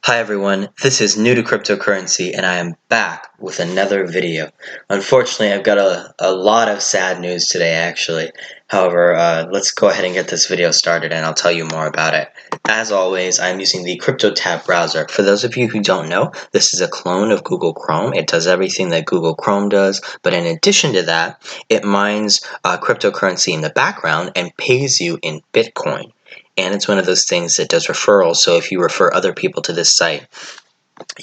Hi everyone, this is new to cryptocurrency and I am back with another video. Unfortunately, I've got a lot of sad news today actually. However, let's go ahead and get this video started and I'll tell you more about it. As always, I'm using the CryptoTab browser. For those of you who don't know, this is a clone of Google Chrome. It does everything that Google Chrome does, but in addition to that, it mines cryptocurrency in the background and pays you in Bitcoin. And it's one of those things that does referrals, so if you refer other people to this site,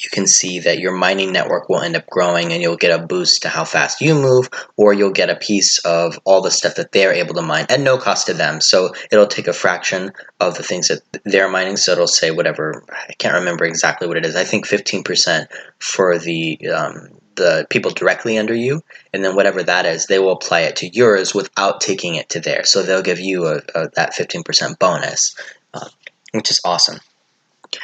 you can see that your mining network will end up growing and you'll get a boost to how fast you move, or you'll get a piece of all the stuff that they're able to mine at no cost to them. So it'll take a fraction of the things that they're mining, so it'll say whatever, I can't remember exactly what it is, I think 15% for the people directly under you, and then whatever that is, they will apply it to yours without taking it to theirs. So they'll give you that 15% bonus, which is awesome.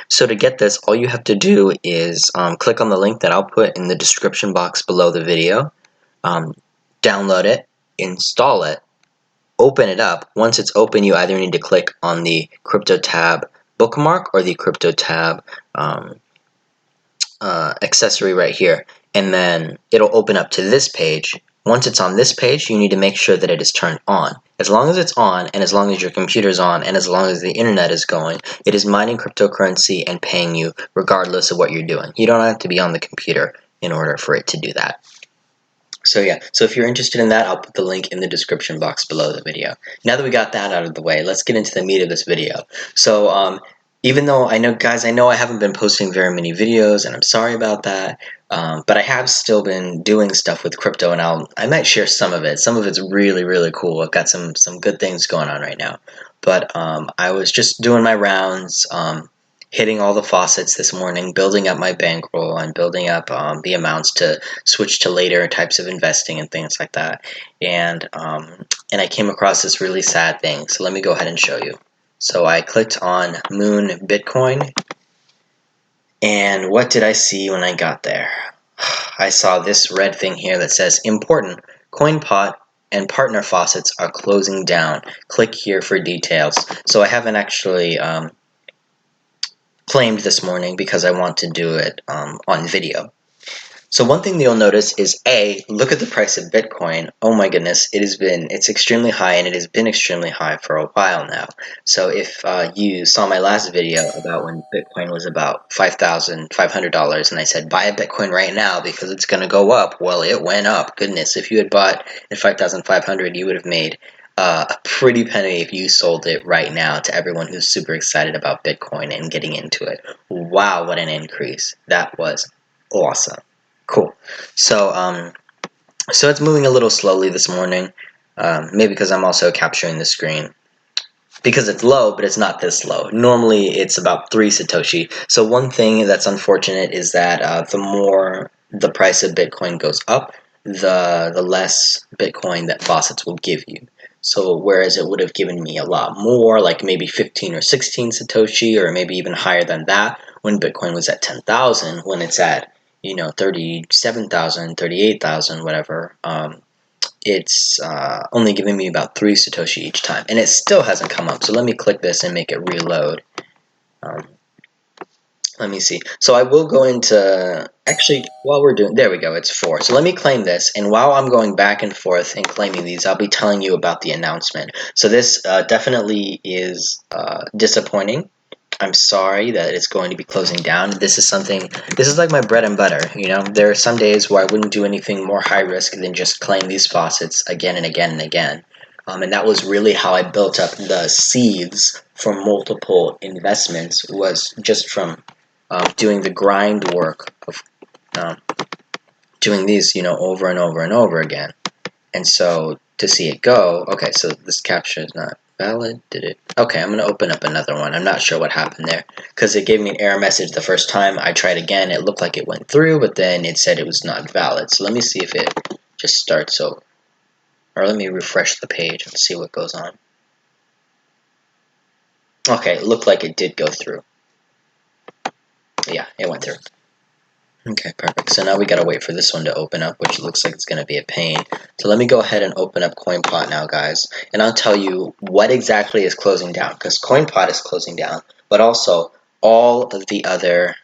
So to get this, all you have to do is click on the link that I'll put in the description box below the video, download it, install it, open it up. Once it's open, you either need to click on the CryptoTab bookmark or the CryptoTab accessory right here, and then it'll open up to this page. Once it's on this page, you need to make sure that it is turned on. As long as it's on, and as long as your computer's on, and as long as the internet is going, it is mining cryptocurrency and paying you regardless of what you're doing. You don't have to be on the computer in order for it to do that. So yeah, so if you're interested in that, I'll put the link in the description box below the video. Now that we got that out of the way, let's get into the meat of this video. So even though I know I haven't been posting very many videos, and I'm sorry about that, but I have still been doing stuff with crypto, and I might share some of it. Some of it's really cool. I've got some good things going on right now. But I was just doing my rounds, hitting all the faucets this morning, building up my bankroll and building up the amounts to switch to later types of investing and things like that. And I came across this really sad thing. So let me go ahead and show you. So I clicked on Moon Bitcoin, and what did I see when I got there? I saw this red thing here that says important, CoinPot and partner faucets are closing down. Click here for details. So I haven't actually claimed this morning because I want to do it on video. So one thing that you'll notice is look at the price of Bitcoin. Oh my goodness, it's extremely high, and it has been extremely high for a while now. So if you saw my last video about when Bitcoin was about $5,500 and I said buy a Bitcoin right now because it's going to go up, well, it went up. Goodness, if you had bought at 5,500, you would have made a pretty penny if you sold it right now to everyone who's super excited about Bitcoin and getting into it. Wow, what an increase. That was awesome. Cool. So so it's moving a little slowly this morning, maybe because I'm also capturing the screen. Because it's low, but it's not this low. Normally it's about 3 Satoshi. So one thing that's unfortunate is that the more the price of Bitcoin goes up, the less Bitcoin that Faucets will give you. So whereas it would have given me a lot more, like maybe 15 or 16 Satoshi, or maybe even higher than that, when Bitcoin was at 10,000, when it's at 37,000, 38,000, whatever, it's only giving me about 3 Satoshi each time, and it still hasn't come up. So let me click this and make it reload. Let me see. So I will go into, actually, while we're doing, there we go, it's 4. So let me claim this, and while I'm going back and forth and claiming these, I'll be telling you about the announcement. So this definitely is disappointing. I'm sorry that it's going to be closing down. This is like my bread and butter, There are some days where I wouldn't do anything more high risk than just claim these faucets again and again and again. And that was really how I built up the seeds for multiple investments, was just from doing the grind work of doing these, over and over and over again. And so to see it go, okay, so this captcha is not valid, did it? Okay, I'm going to open up another one. I'm not sure what happened there, because it gave me an error message the first time. I tried again, it looked like it went through, but then it said it was not valid. So let me see if it just starts over. Or let me refresh the page and see what goes on. Okay, it looked like it did go through. Yeah, it went through. Okay, perfect. So now we gotta wait for this one to open up, which looks like it's gonna be a pain. So let me go ahead and open up CoinPot now, guys, and I'll tell you what exactly is closing down, because CoinPot is closing down, but also all of the other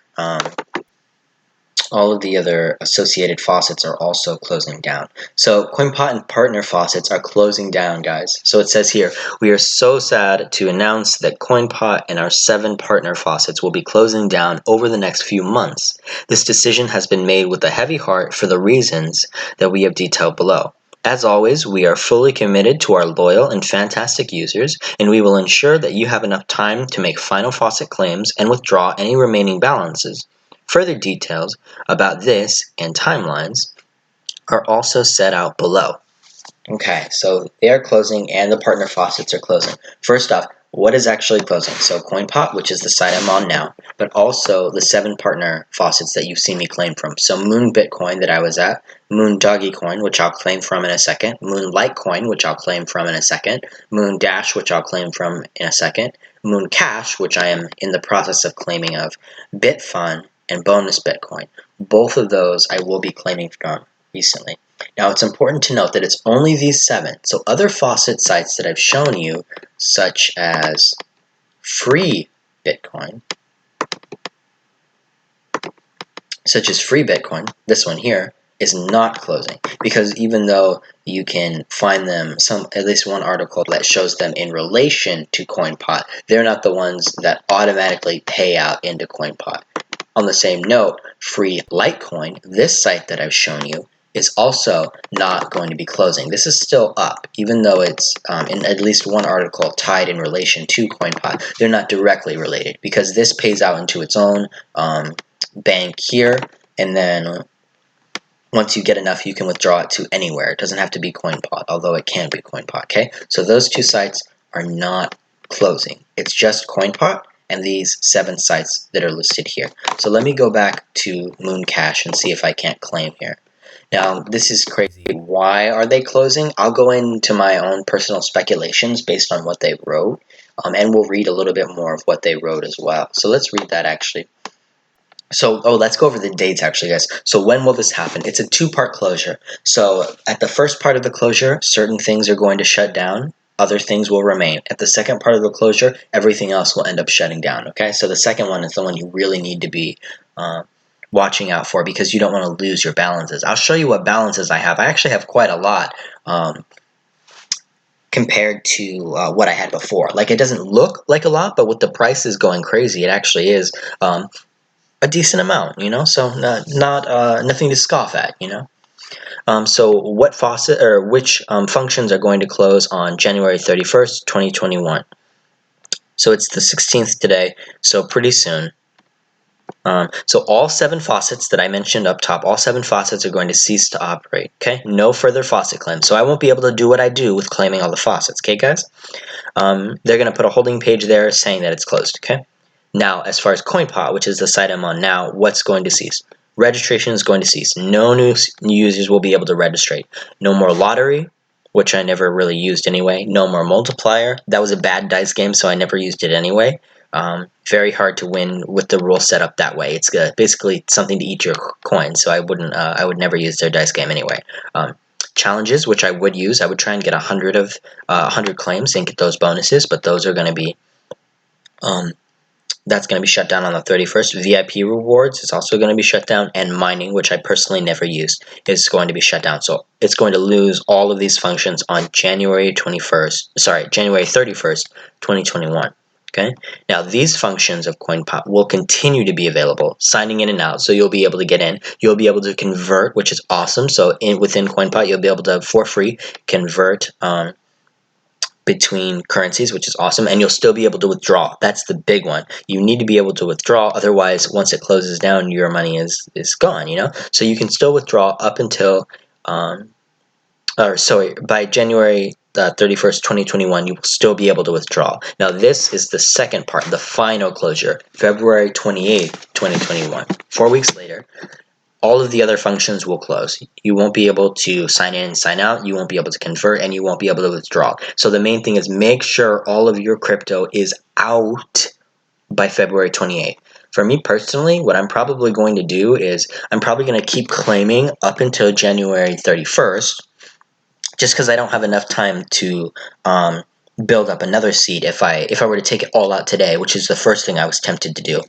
all of the other associated faucets are also closing down. So CoinPot and partner faucets are closing down, guys. So it says here, we are so sad to announce that CoinPot and our 7 partner faucets will be closing down over the next few months. This decision has been made with a heavy heart for the reasons that we have detailed below. As always, we are fully committed to our loyal and fantastic users, and we will ensure that you have enough time to make final faucet claims and withdraw any remaining balances. Further details about this and timelines are also set out below. Okay, so they are closing and the partner faucets are closing. First off, what is actually closing? So CoinPot, which is the site I'm on now, but also the 7 partner faucets that you've seen me claim from. So Moon Bitcoin that I was at, Moon Dogecoin, which I'll claim from in a second, Moon Litecoin, which I'll claim from in a second, Moon Dash, which I'll claim from in a second, Moon Cash, which I am in the process of claiming of, Bitfun, and Bonus Bitcoin. Both of those I will be claiming from recently. Now, it's important to note that it's only these 7. So other faucet sites that I've shown you, such as Free Bitcoin, this one here, is not closing, because even though you can find them at least one article that shows them in relation to CoinPot, they're not the ones that automatically pay out into CoinPot. On the same note, Free Litecoin, this site that I've shown you, is also not going to be closing. This is still up, even though it's in at least one article tied in relation to CoinPot. They're not directly related, because this pays out into its own bank here, and then once you get enough, you can withdraw it to anywhere. It doesn't have to be CoinPot, although it can be CoinPot, okay? So those 2 sites are not closing. It's just CoinPot and these 7 sites that are listed here. So let me go back to Mooncash and see if I can't claim here. Now, this is crazy. Why are they closing? I'll go into my own personal speculations based on what they wrote, and we'll read a little bit more of what they wrote as well. So let's read that actually. So, let's go over the dates actually, guys. So when will this happen? It's a 2-part closure. So at the first part of the closure, certain things are going to shut down. Other things will remain. At the second part of the closure, everything else will end up shutting down, okay? So the second one is the one you really need to be watching out for, because you don't want to lose your balances. I'll show you what balances I have. I actually have quite a lot compared to what I had before. Like, it doesn't look like a lot, but with the prices going crazy, it actually is a decent amount, you know, so nothing to scoff at, you know. So what faucet or which functions are going to close on January 31st, 2021? So it's the 16th today, so pretty soon. So all 7 faucets that I mentioned up top, all 7 faucets are going to cease to operate, okay? No further faucet claims. So I won't be able to do what I do with claiming all the faucets, okay, guys? They're going to put a holding page there saying that it's closed, okay? Now, as far as CoinPot, which is the site I'm on now, what's going to cease? Registration is going to cease. No new users will be able to register. No more lottery, which I never really used anyway. No more multiplier. That was a bad dice game, so I never used it anyway. Very hard to win with the rule set up that way. It's basically something to eat your coins, so I would never use their dice game anyway. Challenges, which I would use. I would try and get 100 claims and get those bonuses, but those are going to be that's going to be shut down on the 31st. VIP rewards is also going to be shut down, and mining, which I personally never used, is going to be shut down. So it's going to lose all of these functions on January 31st, 2021. Okay. Now these functions of CoinPot will continue to be available, signing in and out. So you'll be able to get in. You'll be able to convert, which is awesome. So within CoinPot, you'll be able to, for free, convert between currencies, which is awesome, and you'll still be able to withdraw. That's the big one. You need to be able to withdraw, otherwise once it closes down, your money is gone, you know. So you can still withdraw up until by January 31st, 2021, you will still be able to withdraw. Now this is the second part, the final closure, February 28th, 2021. 4 weeks later, all of the other functions will close. You won't be able to sign in and sign out, you won't be able to convert, and you won't be able to withdraw. So the main thing is make sure all of your crypto is out by February 28th. For me personally, what I'm probably going to do is I'm probably going to keep claiming up until January 31st, just because I don't have enough time to build up another seed if I were to take it all out today, which is the first thing I was tempted to do.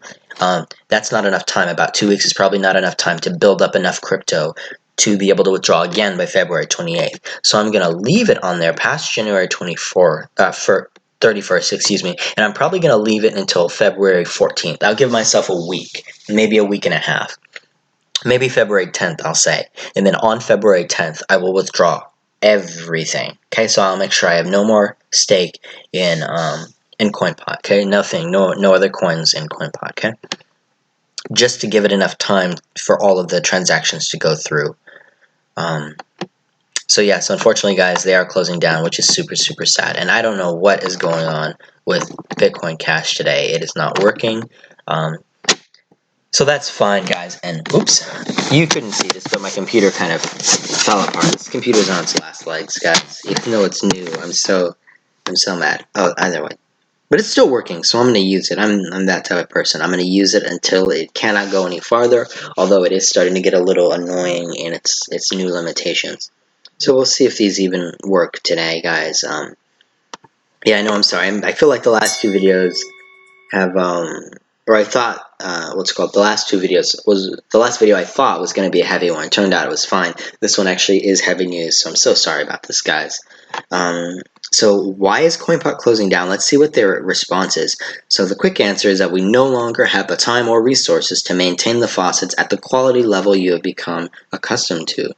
That's not enough time. About 2 weeks is probably not enough time to build up enough crypto to be able to withdraw again by February 28th. So I'm going to leave it on there past January 31st, excuse me, and I'm probably going to leave it until February 14th. I'll give myself a week, maybe a week and a half. Maybe February 10th, I'll say. And then on February 10th, I will withdraw everything. Okay, so I'll make sure I have no more stake in CoinPot. Okay, nothing, no other coins in CoinPot. Okay, just to give it enough time for all of the transactions to go through. So yes, unfortunately, guys, they are closing down, which is super sad. And I don't know what is going on with Bitcoin Cash today. It is not working. So that's fine, guys. And oops, you couldn't see this, but my computer kind of fell apart. This computer's on its last legs, guys. Even though it's new, I'm so mad. Oh, either way, but it's still working, so I'm gonna use it. I'm that type of person. I'm gonna use it until it cannot go any farther. Although it is starting to get a little annoying in its new limitations. So we'll see if these even work today, guys. Yeah, I know. I'm sorry. I feel like the last two videos have or I thought the last two videos was the last video I thought was going to be a heavy one. Turned out it was fine. This one actually is heavy news, so I'm so sorry about this, guys. So why is CoinPot closing down? Let's see what their response is. So the quick answer is that we no longer have the time or resources to maintain the faucets at the quality level you have become accustomed to.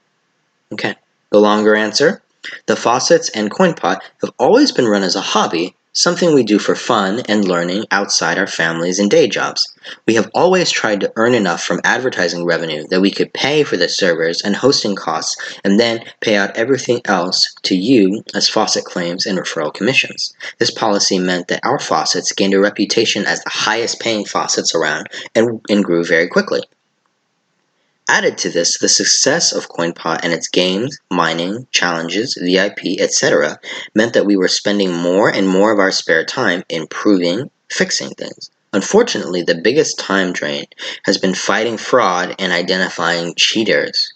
Okay. The longer answer: the faucets and CoinPot have always been run as a hobby, something we do for fun and learning outside our families and day jobs. We have always tried to earn enough from advertising revenue that we could pay for the servers and hosting costs and then pay out everything else to you as faucet claims and referral commissions. This policy meant that our faucets gained a reputation as the highest paying faucets around and grew very quickly. Added to this, the success of CoinPot and its games, mining, challenges, VIP, etc. meant that we were spending more and more of our spare time improving, fixing things. Unfortunately, the biggest time drain has been fighting fraud and identifying cheaters.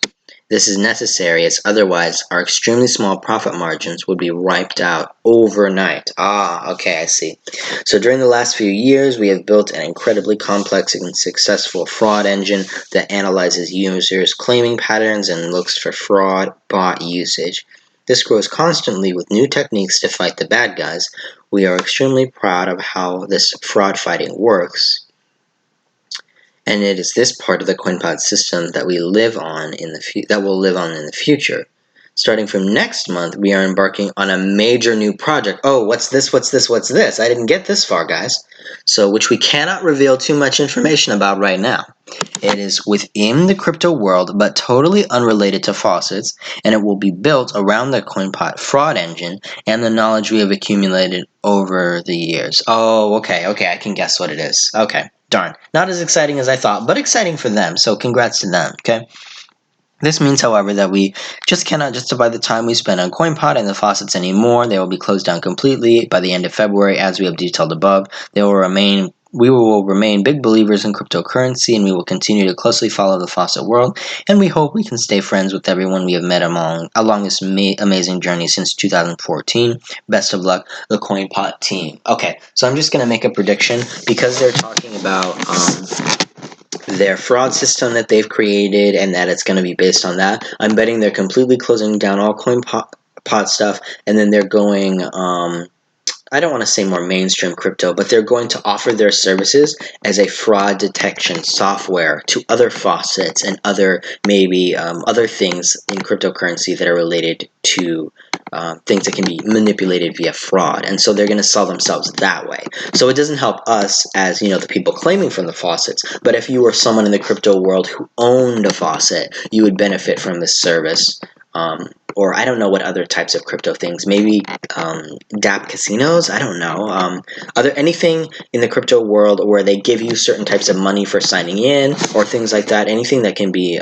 This is necessary as otherwise our extremely small profit margins would be wiped out overnight. Okay, I see. So during the last few years, we have built an incredibly complex and successful fraud engine that analyzes users' claiming patterns and looks for fraud bot usage. This grows constantly with new techniques to fight the bad guys. We are extremely proud of how this fraud fighting works. And it is this part of the CoinPot system that we live on in the future. Starting from next month, we are embarking on a major new project. Oh, what's this? I didn't get this far, guys. So, which we cannot reveal too much information about right now. It is within the crypto world, but totally unrelated to faucets, and it will be built around the CoinPot fraud engine and the knowledge we have accumulated over the years. Oh, okay, I can guess what it is. Okay, darn. Not as exciting as I thought, but exciting for them, so congrats to them, okay? This means, however, that we just cannot justify the time we spend on CoinPot and the faucets anymore. They will be closed down completely by the end of February, as we have detailed above. We will remain big believers in cryptocurrency, and we will continue to closely follow the faucet world, and we hope we can stay friends with everyone we have met along this amazing journey since 2014. Best of luck, the CoinPot team. Okay, so I'm just going to make a prediction because they're talking about their fraud system that they've created and that it's going to be based on that. I'm betting they're completely closing down all CoinPot stuff, and then they're going I don't want to say more mainstream crypto, but they're going to offer their services as a fraud detection software to other faucets and other other things in cryptocurrency that are related to things that can be manipulated via fraud. And so they're going to sell themselves that way. So it doesn't help us as, the people claiming from the faucets, but if you were someone in the crypto world who owned a faucet, you would benefit from this service. Or I don't know what other types of crypto things. Maybe DApp casinos? I don't know. Are there anything in the crypto world where they give you certain types of money for signing in or things like that? Anything that can be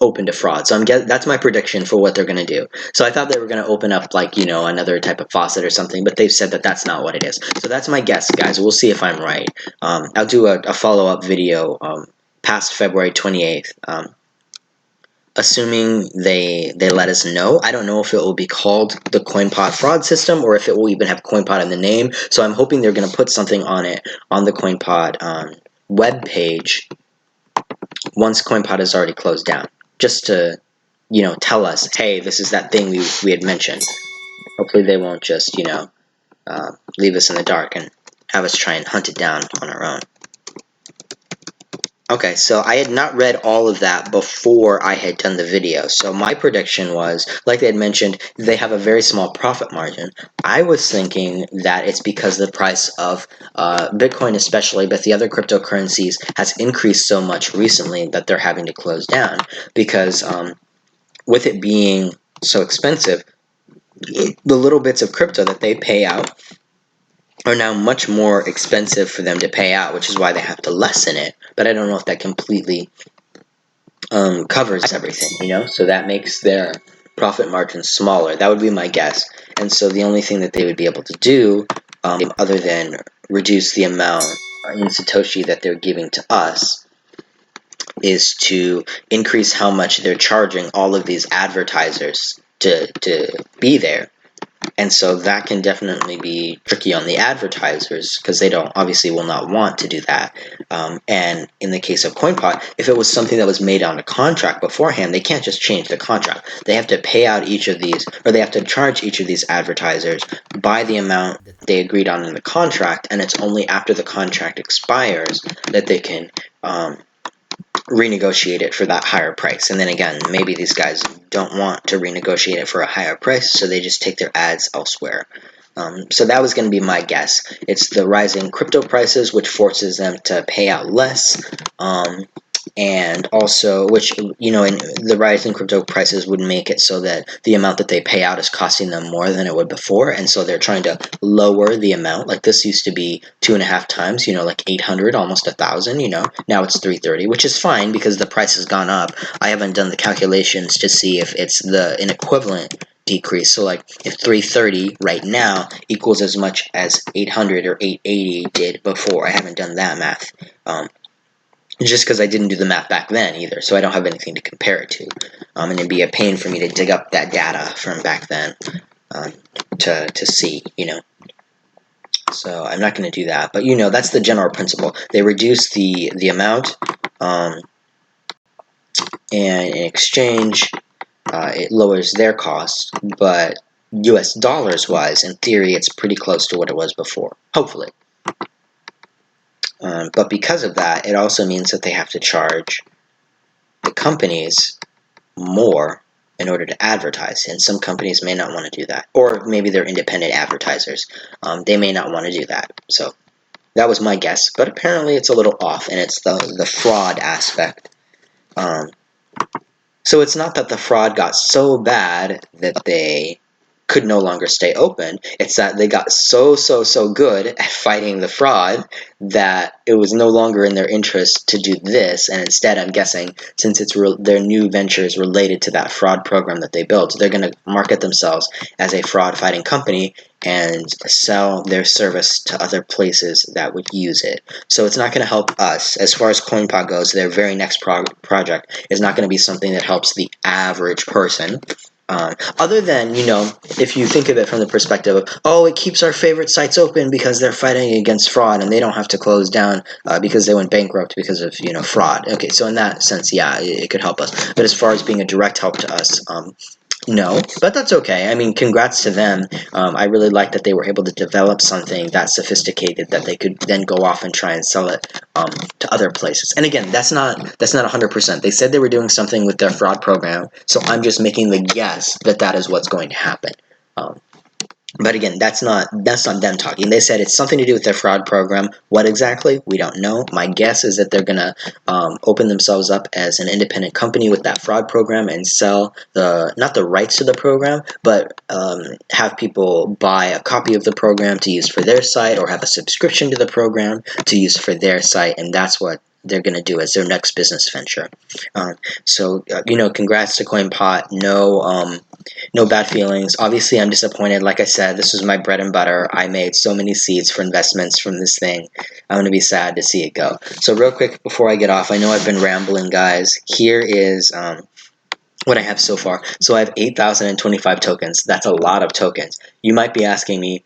open to fraud. So that's my prediction for what they're going to do. So I thought they were going to open up another type of faucet or something, but they've said that that's not what it is. So that's my guess, guys. We'll see if I'm right. I'll do a follow-up video past February 28th. assuming they let us know. I don't know if it will be called the CoinPot fraud system or if it will even have CoinPot in the name. So I'm hoping they're going to put something on it on the CoinPot web page once CoinPot is already closed down, just to tell us, hey, this is that thing we had mentioned. Hopefully they won't just leave us in the dark and have us try and hunt it down on our own. Okay, so I had not read all of that before I had done the video. So my prediction was, like they had mentioned, they have a very small profit margin. I was thinking that it's because the price of Bitcoin especially, but the other cryptocurrencies has increased so much recently that they're having to close down because with it being so expensive, the little bits of crypto that they pay out are now much more expensive for them to pay out, which is why they have to lessen it. But I don't know if that completely covers everything, so that makes their profit margin smaller. That would be my guess. And so the only thing that they would be able to do, other than reduce the amount in Satoshi that they're giving to us, is to increase how much they're charging all of these advertisers to be there. And so that can definitely be tricky on the advertisers because they obviously will not want to do that. And in the case of CoinPot, if it was something that was made on a contract beforehand, they can't just change the contract. They have to pay out each of these, or they have to charge each of these advertisers by the amount that they agreed on in the contract, and it's only after the contract expires that they can renegotiate it for that higher price. And then again, maybe these guys don't want to renegotiate it for a higher price, so they just take their ads elsewhere. So that was going to be my guess. It's the rising crypto prices which forces them to pay out less, and also which in the rising crypto prices would make it so that the amount that they pay out is costing them more than it would before, and so they're trying to lower the amount. Like this used to be 2.5 times, like 800, almost 1,000. Now it's 330, which is fine because the price has gone up. I haven't done the calculations to see if it's an equivalent decrease. So like if 330 right now equals as much as 800 or 880 did before. I haven't done that math. Just because I didn't do the math back then either, so I don't have anything to compare it to. And it'd be a pain for me to dig up that data from back then to see, So I'm not going to do that, but that's the general principle. They reduce the amount, and in exchange, it lowers their cost, but US dollars wise, in theory, it's pretty close to what it was before, hopefully. But because of that, it also means that they have to charge the companies more in order to advertise, and some companies may not want to do that, or maybe they're independent advertisers. They may not want to do that. So that was my guess, but apparently it's a little off, and it's the fraud aspect. So it's not that the fraud got so bad that they could no longer stay open. It's that they got so good at fighting the fraud that it was no longer in their interest to do this, and instead, I'm guessing, since it's their new venture is related to that fraud program that they built, they're going to market themselves as a fraud fighting company and sell their service to other places that would use it. So it's not going to help us. As far as CoinPot goes, their very next project is not going to be something that helps the average person. Other than, if you think of it from the perspective of, oh, it keeps our favorite sites open because they're fighting against fraud and they don't have to close down because they went bankrupt because of, fraud. Okay, so in that sense, yeah, it could help us. But as far as being a direct help to us, no, but that's okay. I mean, congrats to them. I really like that they were able to develop something that sophisticated that they could then go off and try and sell it to other places. And again, that's not 100%. They said they were doing something with their fraud program, so I'm just making the guess that that is what's going to happen. But again, that's not them talking. They said it's something to do with their fraud program. What exactly? We don't know. My guess is that they're going to open themselves up as an independent company with that fraud program and sell not the rights to the program, but have people buy a copy of the program to use for their site, or have a subscription to the program to use for their site, and that's what they're going to do as their next business venture. So congrats to CoinPot. No bad feelings. Obviously, I'm disappointed. Like I said, this was my bread and butter. I made so many seeds for investments from this thing. I'm going to be sad to see it go. So real quick before I get off, I know I've been rambling, guys. Here is what I have so far. So I have 8,025 tokens. That's a lot of tokens. You might be asking me,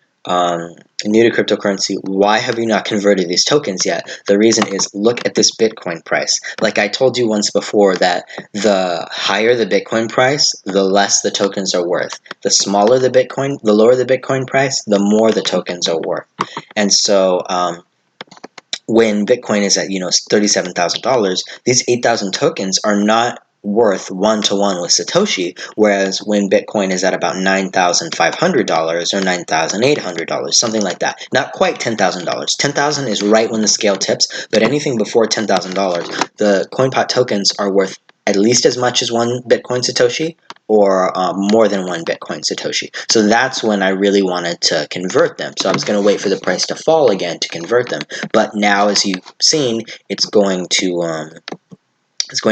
new to cryptocurrency, why have you not converted these tokens yet? The reason is, look at this Bitcoin price. Like I told you once before, that the higher the Bitcoin price, the less the tokens are worth. The smaller the Bitcoin, the lower the Bitcoin price, the more the tokens are worth. And so when Bitcoin is at, $37,000, these 8,000 tokens are not worth one-to-one with Satoshi, whereas when Bitcoin is at about $9,500 or $9,800, something like that. Not quite $10,000. $10,000 is right when the scale tips, but anything before $10,000, the CoinPot tokens are worth at least as much as one Bitcoin Satoshi, or more than one Bitcoin Satoshi. So that's when I really wanted to convert them. So I was going to wait for the price to fall again to convert them. But now, as you've seen, it's going to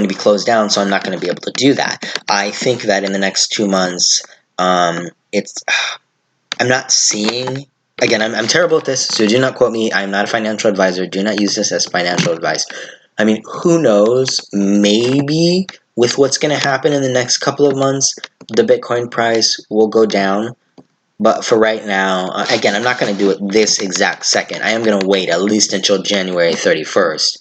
be closed down, so I'm not going to be able to do that. I think that in the next 2 months, I'm not seeing. Again, I'm terrible at this, so do not quote me. I'm not a financial advisor. Do not use this as financial advice. I mean, who knows? Maybe with what's going to happen in the next couple of months, the Bitcoin price will go down. But for right now, again, I'm not going to do it this exact second. I am going to wait at least until January 31st.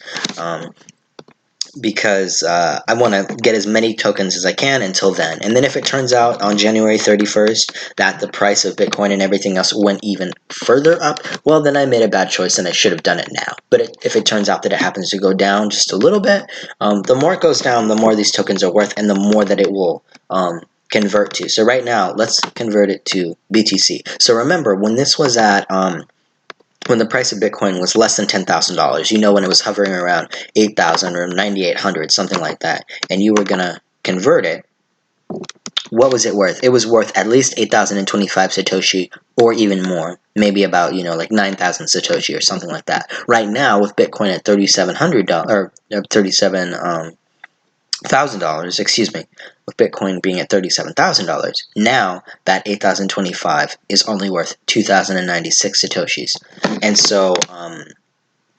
Because I want to get as many tokens as I can until then. And then if it turns out on January 31st that the price of Bitcoin and everything else went even further up, well, then I made a bad choice and I should have done it now. But if it turns out that it happens to go down just a little bit, the more it goes down, the more these tokens are worth and the more that it will convert to. So right now, let's convert it to BTC. So remember, when this was at when the price of Bitcoin was less than $10,000, when it was hovering around 8,000 or 9,800, something like that, and you were going to convert it, what was it worth? It was worth at least 8,025 Satoshi or even more, maybe about, like 9,000 Satoshi or something like that. Right now, with Bitcoin at $3,700, or $37,000, excuse me, with Bitcoin being at $37,000, now that 8,025 is only worth 2,096 Satoshis. And so,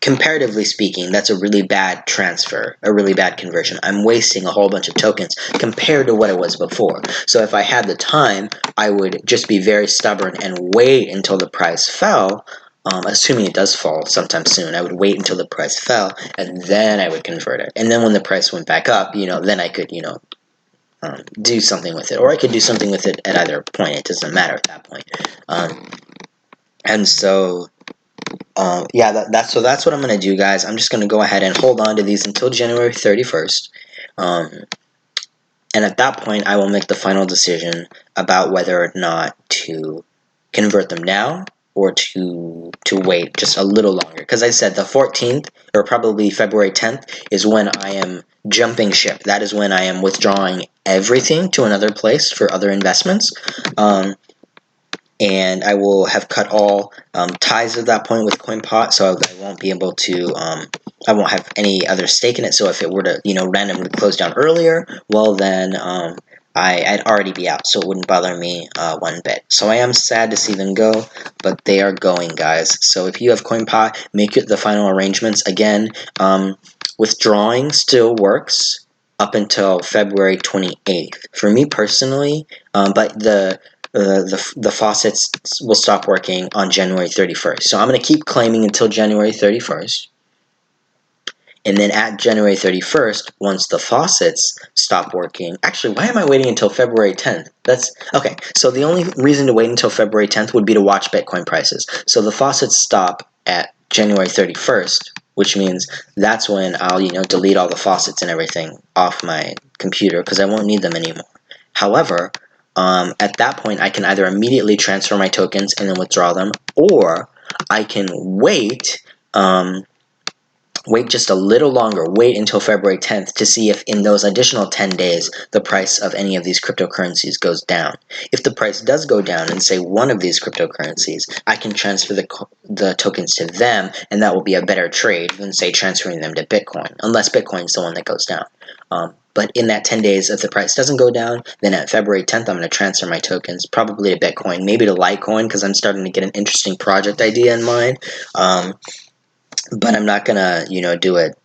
comparatively speaking, that's a really bad transfer, a really bad conversion. I'm wasting a whole bunch of tokens compared to what it was before. So if I had the time, I would just be very stubborn and wait until the price fell. Assuming it does fall sometime soon, I would wait until the price fell, and then I would convert it. And then when the price went back up, then I could, do something with it. Or I could do something with it at either point. It doesn't matter at that point. And so, yeah, that's what I'm going to do, guys. I'm just going to go ahead and hold on to these until January 31st. And at that point, I will make the final decision about whether or not to convert them now or to wait just a little longer. Because I said the 14th, or probably February 10th, is when I am jumping ship. That is when I am withdrawing everything to another place for other investments. And I will have cut all ties at that point with CoinPot, so I won't be able to, I won't have any other stake in it. So if it were to, randomly close down earlier, well then I'd already be out, so it wouldn't bother me one bit. So I am sad to see them go, but they are going, guys. So if you have CoinPot, make it the final arrangements. Again, withdrawing still works up until February 28th. For me personally, but the faucets will stop working on January 31st. So I'm going to keep claiming until January 31st. And then at January 31st, once the faucets stop working, actually, why am I waiting until February 10th? That's, okay, so the only reason to wait until February 10th would be to watch Bitcoin prices. So the faucets stop at January 31st, which means that's when I'll, delete all the faucets and everything off my computer because I won't need them anymore. However, at that point, I can either immediately transfer my tokens and then withdraw them, or I can wait just a little longer, wait until February 10th to see if in those additional 10 days the price of any of these cryptocurrencies goes down. If the price does go down in, say, one of these cryptocurrencies, I can transfer the tokens to them, and that will be a better trade than, say, transferring them to Bitcoin, unless Bitcoin's the one that goes down. But in that 10 days, if the price doesn't go down, then at February 10th, I'm going to transfer my tokens, probably to Bitcoin, maybe to Litecoin, because I'm starting to get an interesting project idea in mind. But I'm not gonna, do it.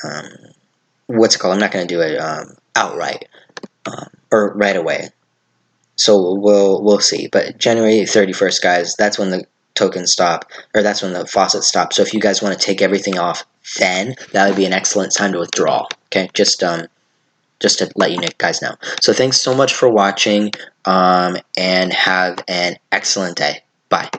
I'm not gonna do it outright. or right away. So we'll see. But January 31st, guys, that's when the tokens stop, or that's when the faucets stop. So if you guys want to take everything off, then that would be an excellent time to withdraw. Okay, just to let you guys know. So thanks so much for watching, and have an excellent day. Bye.